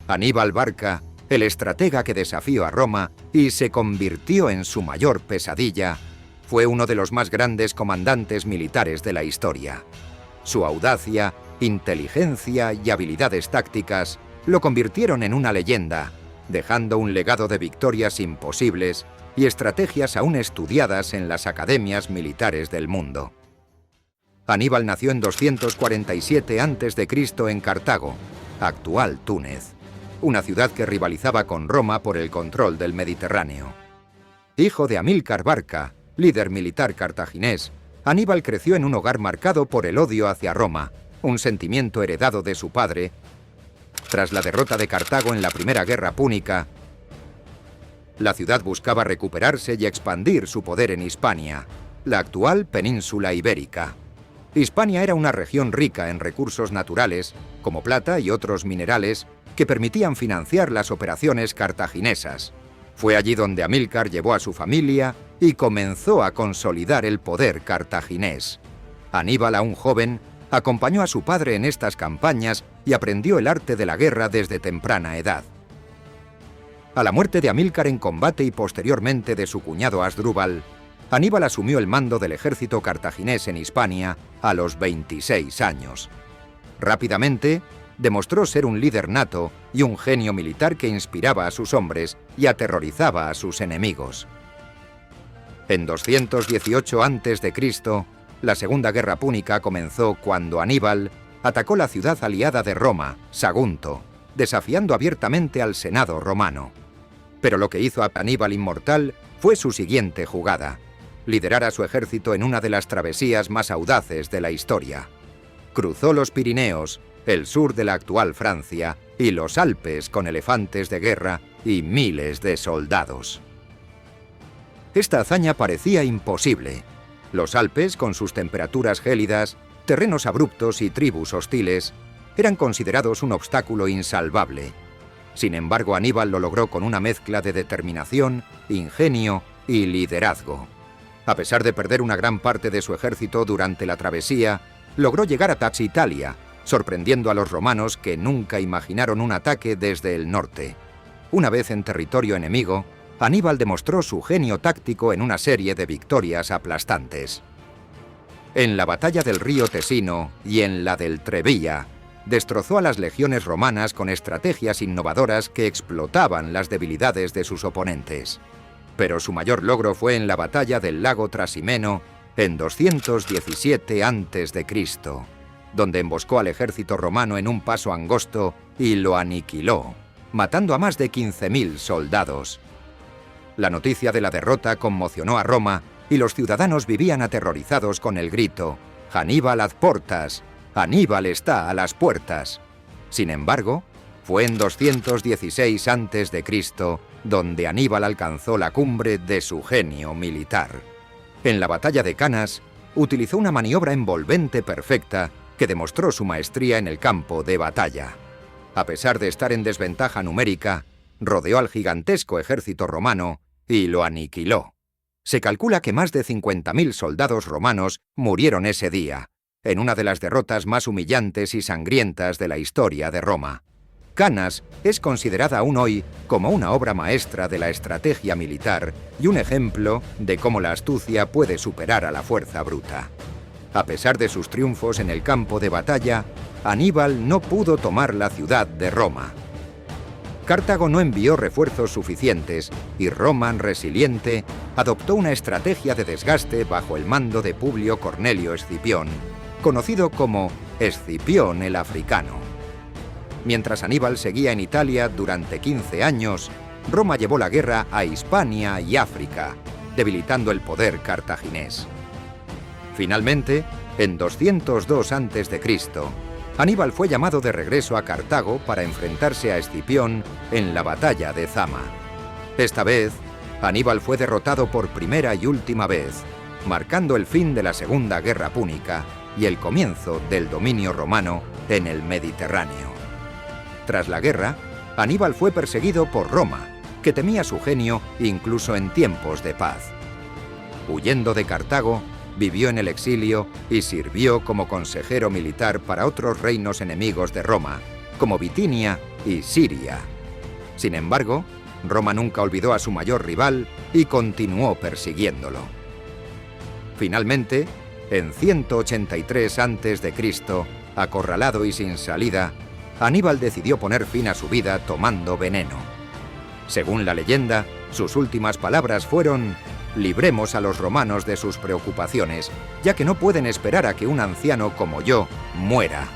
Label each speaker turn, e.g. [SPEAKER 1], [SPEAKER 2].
[SPEAKER 1] Aníbal Barca, el estratega que desafió a Roma y se convirtió en su mayor pesadilla, fue uno de los más grandes comandantes militares de la historia. Su audacia, inteligencia y habilidades tácticas lo convirtieron en una leyenda, dejando un legado de victorias imposibles y estrategias aún estudiadas en las academias militares del mundo. Aníbal nació en 247 a.C. en Cartago, actual Túnez, una ciudad que rivalizaba con Roma por el control del Mediterráneo. Hijo de Amílcar Barca, líder militar cartaginés, Aníbal creció en un hogar marcado por el odio hacia Roma, un sentimiento heredado de su padre. Tras la derrota de Cartago en la Primera Guerra Púnica, la ciudad buscaba recuperarse y expandir su poder en Hispania, la actual península ibérica. Hispania era una región rica en recursos naturales, como plata y otros minerales, que permitían financiar las operaciones cartaginesas. Fue allí donde Amílcar llevó a su familia y comenzó a consolidar el poder cartaginés. Aníbal, aún joven, acompañó a su padre en estas campañas y aprendió el arte de la guerra desde temprana edad. A la muerte de Amílcar en combate y posteriormente de su cuñado Asdrúbal, Aníbal asumió el mando del ejército cartaginés en Hispania a los 26 años. Rápidamente, demostró ser un líder nato y un genio militar que inspiraba a sus hombres y aterrorizaba a sus enemigos. En 218 a.C., la Segunda Guerra Púnica comenzó cuando Aníbal atacó la ciudad aliada de Roma, Sagunto, desafiando abiertamente al Senado romano. Pero lo que hizo a Aníbal inmortal fue su siguiente jugada: liderar a su ejército en una de las travesías más audaces de la historia. Cruzó los Pirineos, el sur de la actual Francia, y los Alpes con elefantes de guerra y miles de soldados. Esta hazaña parecía imposible. Los Alpes, con sus temperaturas gélidas, terrenos abruptos y tribus hostiles, eran considerados un obstáculo insalvable. Sin embargo, Aníbal lo logró con una mezcla de determinación, ingenio y liderazgo. A pesar de perder una gran parte de su ejército durante la travesía, logró llegar a Taxitalia, sorprendiendo a los romanos que nunca imaginaron un ataque desde el norte. Una vez en territorio enemigo, Aníbal demostró su genio táctico en una serie de victorias aplastantes. En la batalla del río Tesino y en la del Trebia, destrozó a las legiones romanas con estrategias innovadoras que explotaban las debilidades de sus oponentes. Pero su mayor logro fue en la batalla del lago Trasimeno en 217 a.C., donde emboscó al ejército romano en un paso angosto y lo aniquiló, matando a más de 15.000 soldados. La noticia de la derrota conmocionó a Roma y los ciudadanos vivían aterrorizados con el grito: «Hannibal ad portas», «Aníbal está a las puertas». Sin embargo, fue en 216 a.C. donde Aníbal alcanzó la cumbre de su genio militar. En la batalla de Canas, utilizó una maniobra envolvente perfecta que demostró su maestría en el campo de batalla. A pesar de estar en desventaja numérica, rodeó al gigantesco ejército romano y lo aniquiló. Se calcula que más de 50.000 soldados romanos murieron ese día, en una de las derrotas más humillantes y sangrientas de la historia de Roma. Canas es considerada aún hoy como una obra maestra de la estrategia militar y un ejemplo de cómo la astucia puede superar a la fuerza bruta. A pesar de sus triunfos en el campo de batalla, Aníbal no pudo tomar la ciudad de Roma. Cartago no envió refuerzos suficientes y Roma, resiliente, adoptó una estrategia de desgaste bajo el mando de Publio Cornelio Escipión, conocido como Escipión el Africano. Mientras Aníbal seguía en Italia durante 15 años, Roma llevó la guerra a Hispania y África, debilitando el poder cartaginés. Finalmente, en 202 a.C., Aníbal fue llamado de regreso a Cartago para enfrentarse a Escipión en la batalla de Zama. Esta vez, Aníbal fue derrotado por primera y última vez, marcando el fin de la Segunda Guerra Púnica y el comienzo del dominio romano en el Mediterráneo. Tras la guerra, Aníbal fue perseguido por Roma, que temía su genio incluso en tiempos de paz. Huyendo de Cartago, vivió en el exilio y sirvió como consejero militar para otros reinos enemigos de Roma, como Bitinia y Siria. Sin embargo, Roma nunca olvidó a su mayor rival y continuó persiguiéndolo. Finalmente, en 183 a.C., acorralado y sin salida, Aníbal decidió poner fin a su vida tomando veneno. Según la leyenda, sus últimas palabras fueron: «Libremos a los romanos de sus preocupaciones, ya que no pueden esperar a que un anciano como yo muera».